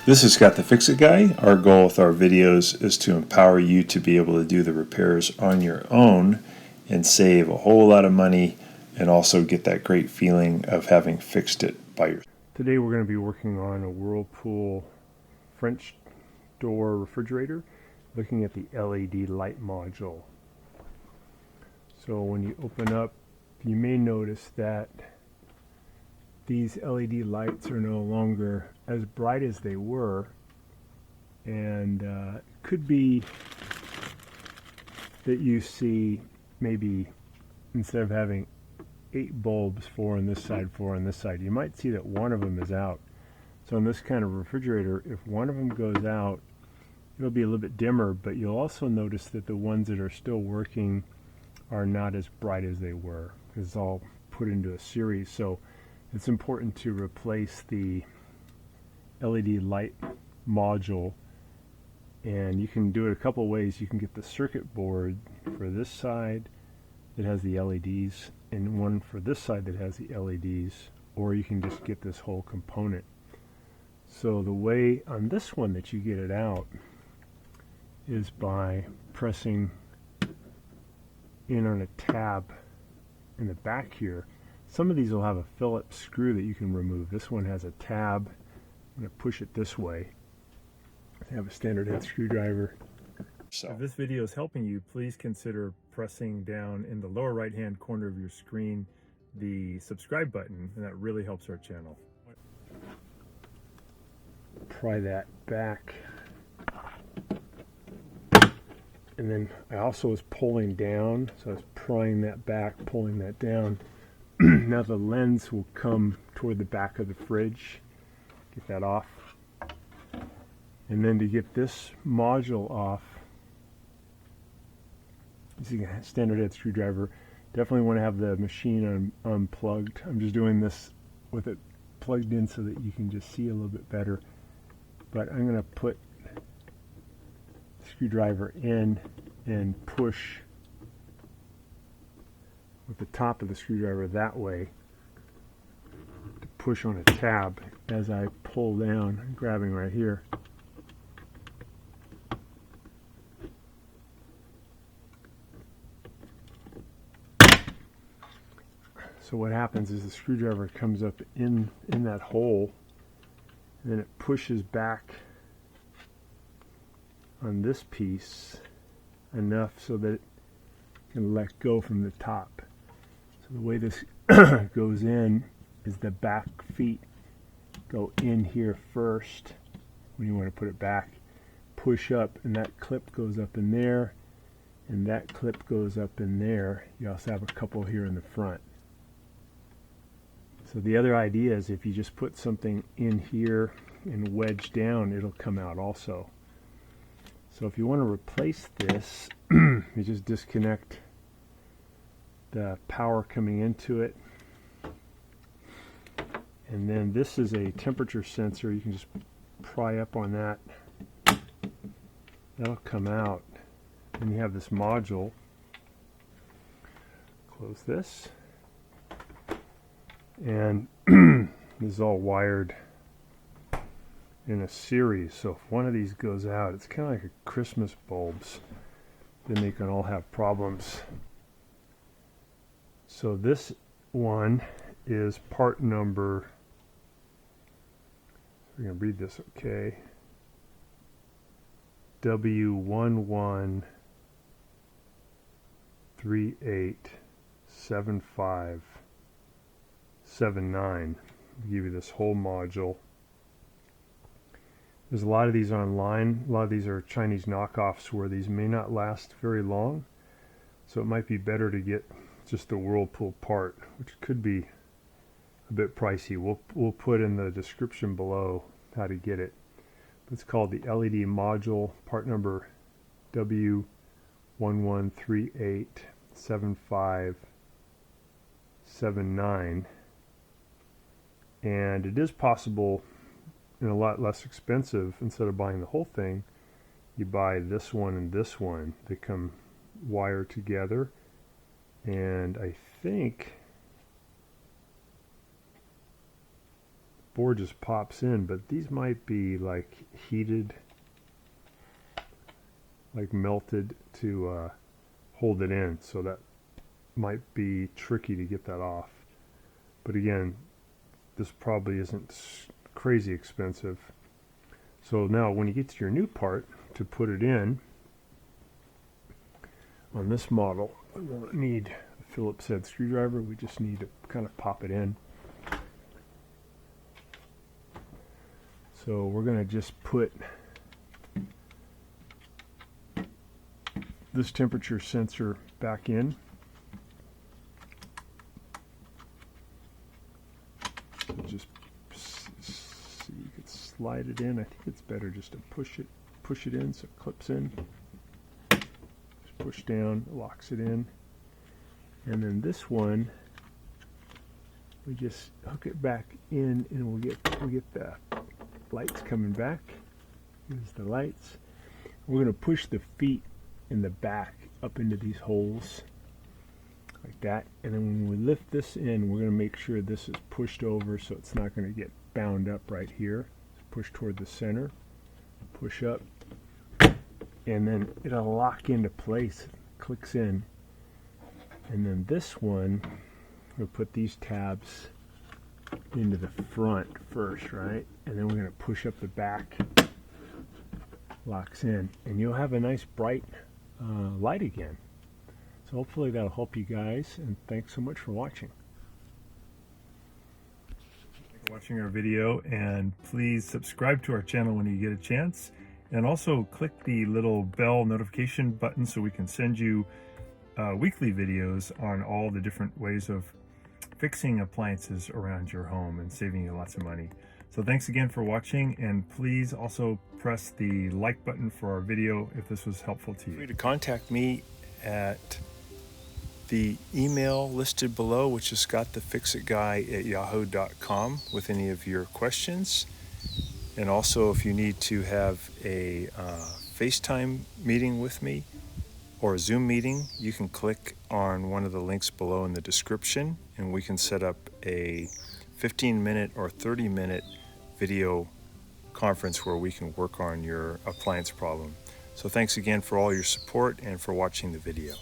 This is Scott the Fix-It Guy. Our goal with our videos is to empower you to be able to do the repairs on your own and save a whole lot of money and also get that great feeling of having fixed it by yourself. Today we're going to be working on a Whirlpool French door refrigerator, looking at the LED light module. So when you open up, you may notice that these LED lights are no longer as bright as they were, and it could be that you see maybe instead of having 8 bulbs, 4 on this side, 4 on this side, you might see that one of them is out. So in this kind of refrigerator, if one of them goes out, it'll be a little bit dimmer, but you'll also notice that the ones that are still working are not as bright as they were, because it's all put into a series. So it's important to replace the LED light module, and you can do it a couple of ways. You can get the circuit board for this side that has the LEDs and one for this side that has the LEDs, or you can just get this whole component. So the way on this one that you get it out is by pressing in on a tab in the back here. Some of these will have a Phillips screw that you can remove. This one has a tab. I'm going to push it this way. I have a standard head screwdriver. So if this video is helping you, please consider pressing down in the lower right hand corner of your screen the subscribe button, and that really helps our channel. Pry that back. And then I also was pulling down, so I was prying that back, pulling that down. Now the lens will come toward the back of the fridge. Get that off. And then to get this module off, using a standard head screwdriver, definitely want to have the machine unplugged. I'm just doing this with it plugged in so that you can just see a little bit better. But I'm going to put the screwdriver in and push with the top of the screwdriver that way to push on a tab as I pull down. I'm grabbing right here. So what happens is the screwdriver comes up in that hole, and then it pushes back on this piece enough so that it can let go from the top. So the way this goes in is the back feet go in here first when you want to put it back, push up, and that clip goes up in there, and that clip goes up in there. You also have a couple here in the front. So the other idea is if you just put something in here and wedge down, it'll come out also. So if you want to replace this, you just disconnect the power coming into it. And then this is a temperature sensor. You can just pry up on that. That'll come out. And you have this module. Close this. And this is all wired in a series, so if one of these goes out, it's kind of like a Christmas bulbs, then they can all have problems. So this one is part number, we're going to read this okay, W11387579. I'll give you this whole module. There's a lot of these online. A lot of these are Chinese knockoffs where these may not last very long. So it might be better to get just the Whirlpool part, which could be a bit pricey. We'll put in the description below how to get it. It's called the LED module, part number W11387579. And it is possible, and a lot less expensive, instead of buying the whole thing, you buy this one and this one. They come wired together, and I think board just pops in, but these might be like heated, like melted to hold it in, so that might be tricky to get that off. But again, this probably isn't crazy expensive. So now when you get to your new part to put it in, on this model, we won't need a Phillips head screwdriver, we just need to kind of pop it in. So we're going to just put this temperature sensor back in. So just so you could slide it in. I think it's better just to push it in so it clips in. Just push down, locks it in. And then this one, we just hook it back in, and we'll get the lights coming back. Here's the lights. We're going to push the feet in the back up into these holes like that, and then when we lift this in, we're going to make sure this is pushed over so it's not going to get bound up right here. Push toward the center, push up, and then it'll lock into place. Clicks in, and then this one, we'll put these tabs into the front first, right? And then we're going to push up the back, locks in, and you'll have a nice bright light again. So hopefully that'll help you guys, and thanks so much for watching. Thanks for watching our video, and please subscribe to our channel when you get a chance, and also click the little bell notification button so we can send you weekly videos on all the different ways of fixing appliances around your home and saving you lots of money. So thanks again for watching, and please also press the like button for our video if this was helpful to you. Feel free to contact me at the email listed below, which is scottthefixitguy@yahoo.com, with any of your questions. And also, if you need to have a FaceTime meeting with me or a Zoom meeting, you can click on one of the links below in the description, and we can set up a 15-minute or 30-minute video conference where we can work on your appliance problem. So thanks again for all your support and for watching the video.